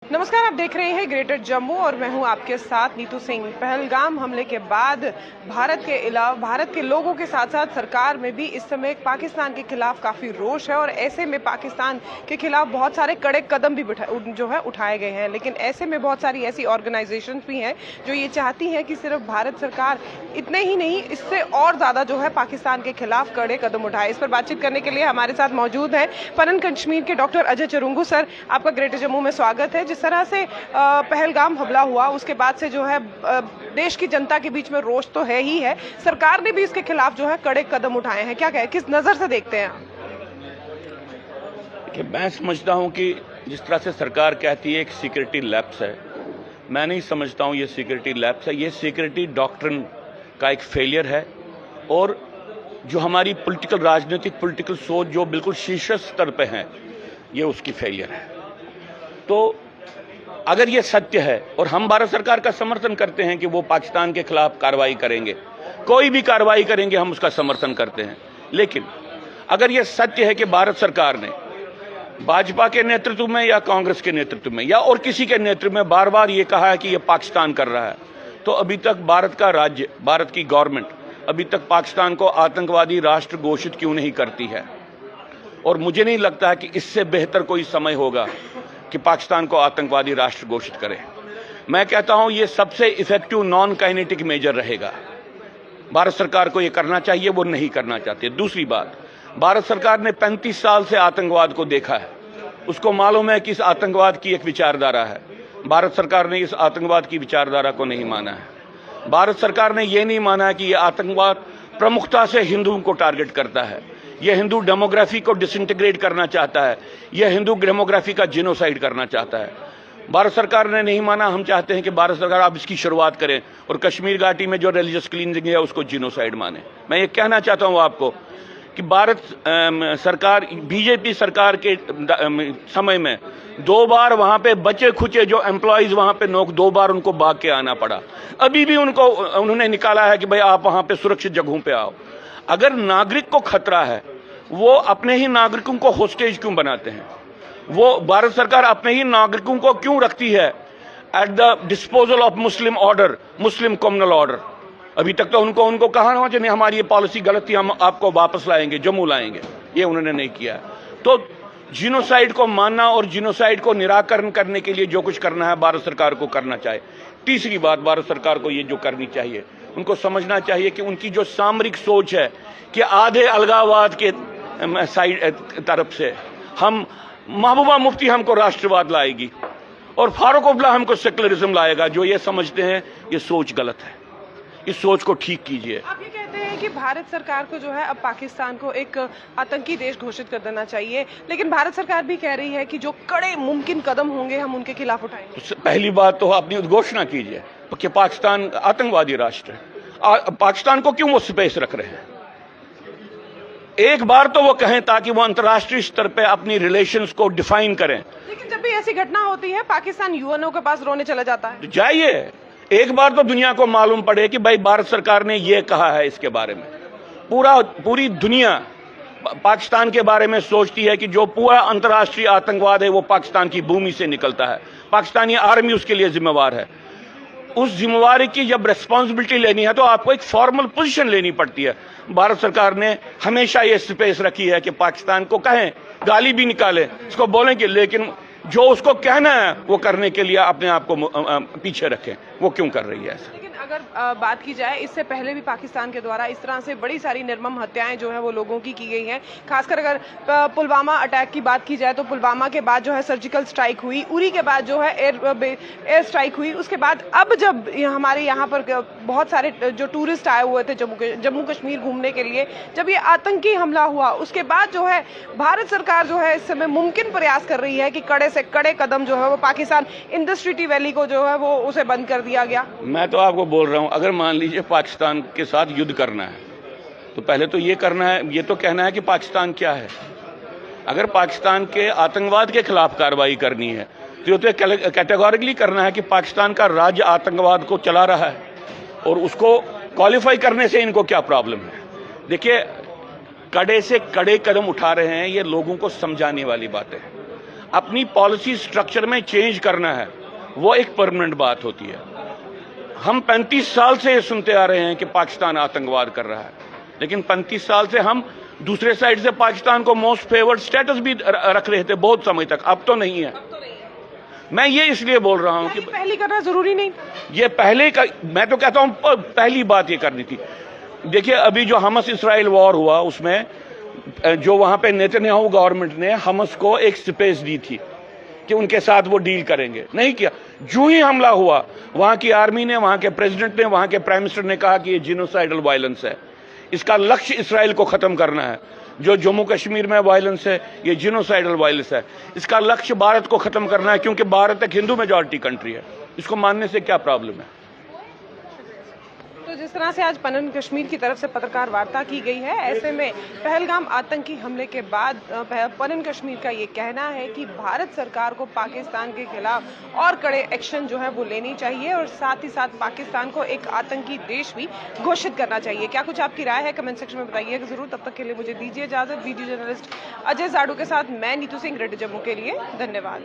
नमस्कार, आप देख रहे हैं ग्रेटर जम्मू और मैं हूं आपके साथ नीतू सिंह। पहलगाम हमले के बाद भारत के लोगों के साथ साथ सरकार में भी इस समय पाकिस्तान के खिलाफ काफ़ी रोष है और ऐसे में पाकिस्तान के खिलाफ बहुत सारे कड़े कदम भी उठाए गए हैं। लेकिन ऐसे में बहुत सारी ऐसी ऑर्गेनाइजेशंस भी हैं जो ये चाहती हैं कि सिर्फ भारत सरकार इतने ही नहीं, इससे और ज़्यादा पाकिस्तान के खिलाफ कड़े कदम उठाए। इस पर बातचीत करने के लिए हमारे साथ मौजूद हैं पनन कश्मीर के डॉक्टर अजय चरुंगू सर। आपका ग्रेटर जम्मू में स्वागत है। जिस तरह से पहलगाम हमला हुआ उसके बाद से देश की जनता के बीच में रोष तो है ही है, सरकार ने भी इसके खिलाफ कड़े कदम उठाए हैं। क्या कहें, किस नजर से देखते हैं? कि मैं समझता हूं कि जिस तरह से सरकार कहती है एक सिक्योरिटी लैप्स है, मैं नहीं समझता हूं ये सिक्योरिटी लैप्स है। ये सिक्योरिटी डॉक्ट्रिन का एक फेलियर है और जो हमारी राजनीतिक पॉलिटिकल सोच जो बिल्कुल शीर्ष स्तर पे है, ये उसकी फेलियर है। तो अगर ये सत्य है और हम भारत सरकार का समर्थन करते हैं कि वो पाकिस्तान के खिलाफ कार्रवाई करेंगे, कोई भी कार्रवाई करेंगे, हम उसका समर्थन करते हैं। लेकिन अगर ये सत्य है कि भारत सरकार ने भाजपा के नेतृत्व में या कांग्रेस के नेतृत्व में या और किसी के नेतृत्व में बार बार ये कहा है कि ये पाकिस्तान कर रहा है, तो अभी तक भारत का राज्य, भारत की गवर्नमेंट अभी तक पाकिस्तान को आतंकवादी राष्ट्र घोषित क्यों नहीं करती है? और मुझे नहीं लगता है कि इससे बेहतर कोई समय होगा कि पाकिस्तान को आतंकवादी राष्ट्र घोषित करे। मैं कहता हूं ये सबसे इफेक्टिव नॉन काइनेटिक मेजर रहेगा। भारत सरकार को ये करना चाहिए, वो नहीं करना चाहते। दूसरी बात, भारत सरकार ने 35 साल से आतंकवाद को देखा है, उसको मालूम है कि इस आतंकवाद की एक विचारधारा है। भारत सरकार ने इस आतंकवाद की विचारधारा को नहीं माना है। भारत सरकार ने यह नहीं माना कि यह आतंकवाद प्रमुखता से हिंदुओं को टारगेट करता है, यह हिंदू डेमोग्राफी को डिसइंटीग्रेट करना चाहता है, यह हिंदू डेमोग्राफी का जिनोसाइड करना चाहता है। भारत सरकार ने नहीं माना। हम चाहते हैं कि भारत सरकार आप इसकी शुरुआत करें और कश्मीर घाटी में जो रिलीजियस क्लींजिंग है उसको जिनोसाइड माने। मैं ये कहना चाहता हूं आपको कि भारत सरकार, बीजेपी सरकार के समय में 2 बार वहां पे बचे खुचे जो एम्प्लॉयज वहां पे 2 बार उनको भाग के आना पड़ा। अभी भी उन्होंने निकाला है कि भाई आप वहां पे सुरक्षित जगहों पे आओ। अगर नागरिक को खतरा है, वो अपने ही नागरिकों को होस्टेज क्यों बनाते हैं? वो भारत सरकार अपने ही नागरिकों को क्यों रखती है at the disposal of Muslim order, Muslim communal order? अभी तक तो उनको कहा ना कि नहीं हमारी ये पॉलिसी गलत थी, हम आपको वापस लाएंगे, जम्मू लाएंगे। ये उन्होंने नहीं किया। तो जिनोसाइड को मानना और जिनोसाइड को निराकरण करने के लिए जो कुछ करना है भारत सरकार को करना चाहिए। तीसरी बात, भारत सरकार को ये जो करनी चाहिए, उनको समझना चाहिए कि उनकी जो सामरिक सोच है कि आधे अलगाववाद के साइड तरफ से हम महबूबा मुफ्ती हमको राष्ट्रवाद लाएगी और फारूक अब्दुल्ला हमको सेकुलरिज्म लाएगा, जो ये समझते हैं ये सोच गलत है। इस सोच को ठीक कीजिए। आप ये कहते हैं कि भारत सरकार को अब पाकिस्तान को एक आतंकी देश घोषित कर देना चाहिए, लेकिन भारत सरकार भी कह रही है कि जो कड़े मुमकिन कदम होंगे हम उनके खिलाफ उठाएंगे। तो पहली बात तो अपनी घोषणा कीजिए कि पाकिस्तान आतंकवादी राष्ट्र है। पाकिस्तान को क्यों वो स्पेस रख रहे हैं? एक बार तो वो कहें ताकि वो अंतर्राष्ट्रीय स्तर पे अपनी रिलेशंस को डिफाइन करें। लेकिन जब भी ऐसी घटना होती है पाकिस्तान यूएनओ के पास रोने चला जाता है। जाइए, एक बार तो दुनिया को मालूम पड़े कि भाई भारत सरकार ने ये कहा है। इसके बारे में पूरी दुनिया पाकिस्तान के बारे में सोचती है कि जो पूरा अंतर्राष्ट्रीय आतंकवाद है वो पाकिस्तान की भूमि से निकलता है, पाकिस्तानी आर्मी उसके लिए जिम्मेवार है। उस जिम्मेवारी की जब रिस्पॉन्सिबिलिटी लेनी है तो आपको एक फॉर्मल पोजीशन लेनी पड़ती है। भारत सरकार ने हमेशा ये स्पेस रखी है कि पाकिस्तान को कहें, गाली भी निकाले, इसको बोलें कि, लेकिन जो उसको कहना है वो करने के लिए अपने आप को पीछे रखें। वो क्यों कर रही है ऐसा? लेकिन अगर बात की जाए, इससे पहले भी पाकिस्तान के द्वारा इस तरह से बड़ी सारी निर्मम हत्याएं वो लोगों की गई हैं। खासकर अगर पुलवामा अटैक की बात की जाए तो पुलवामा के बाद सर्जिकल स्ट्राइक हुई, उरी के बाद एयर स्ट्राइक हुई, उसके बाद अब जब हमारे यहाँ पर बहुत सारे जो टूरिस्ट आए हुए थे जम्मू कश्मीर घूमने के लिए, जब ये आतंकी हमला हुआ उसके बाद भारत सरकार इस समय मुमकिन प्रयास कर रही है कि कड़े से कड़े कदम वो पाकिस्तान इंडस ट्रीटी वैली को वो उसे बंद कर दिया गया। मैं तो आपको बोल रहा हूं, अगर मान लीजिए पाकिस्तान के साथ युद्ध करना है तो पहले तो ये करना है, ये तो कहना है कि पाकिस्तान क्या है। अगर पाकिस्तान के आतंकवाद के खिलाफ कार्रवाई करनी है तो ये तो कैटेगोरिकली करना है कि पाकिस्तान का राज्य आतंकवाद को चला रहा है और उसको क्वालिफाई करने से इनको क्या प्रॉब्लम है। देखिए, कड़े से कड़े कदम उठा रहे हैं, ये लोगों को समझाने वाली बात है। अपनी पॉलिसी स्ट्रक्चर में चेंज करना है, वो एक परमानेंट बात होती है। हम 35 साल से ये सुनते आ रहे हैं कि पाकिस्तान आतंकवाद कर रहा है, लेकिन 35 साल से हम दूसरे साइड से पाकिस्तान को मोस्ट फेवर्ड स्टेटस भी रख रहे थे बहुत समय तक, अब तो नहीं है। मैं ये इसलिए बोल रहा हूं कि पहली करना जरूरी नहीं, ये पहले का, मैं तो कहता हूं पहली बात ये करनी थी। देखिए अभी जो हमास इसराइल वॉर हुआ, उसमें जो वहां पे नेतन्याहू गवर्नमेंट ने हमास को एक स्पेस दी थी कि उनके साथ वो डील करेंगे, नहीं किया। जो ही हमला हुआ, वहां की आर्मी ने, वहां के प्रेसिडेंट ने, वहां के प्राइम मिनिस्टर ने कहा कि ये जिनोसाइडल वायलेंस है, इसका लक्ष्य इसराइल को खत्म करना है। जो जम्मू कश्मीर में वायलेंस है, ये जिनोसाइडल वायलेंस है, इसका लक्ष्य भारत को खत्म करना है, क्योंकि भारत एक हिंदू मेजॉरिटी कंट्री है। इसको मानने से क्या प्रॉब्लम है? तो जिस तरह से आज पनन कश्मीर की तरफ से पत्रकार वार्ता की गई है, ऐसे में पहलगाम आतंकी हमले के बाद पनन कश्मीर का ये कहना है कि भारत सरकार को पाकिस्तान के खिलाफ और कड़े एक्शन जो है वो लेनी चाहिए और साथ ही साथ पाकिस्तान को एक आतंकी देश भी घोषित करना चाहिए। क्या कुछ आपकी राय है? कमेंट सेक्शन में बताइएगा जरूर। तब तक के लिए मुझे दीजिए इजाजत। वीडियो जर्नलिस्ट अजय जाडू के साथ मैं नीतू सिंह, रेड जम्मू के लिए। धन्यवाद।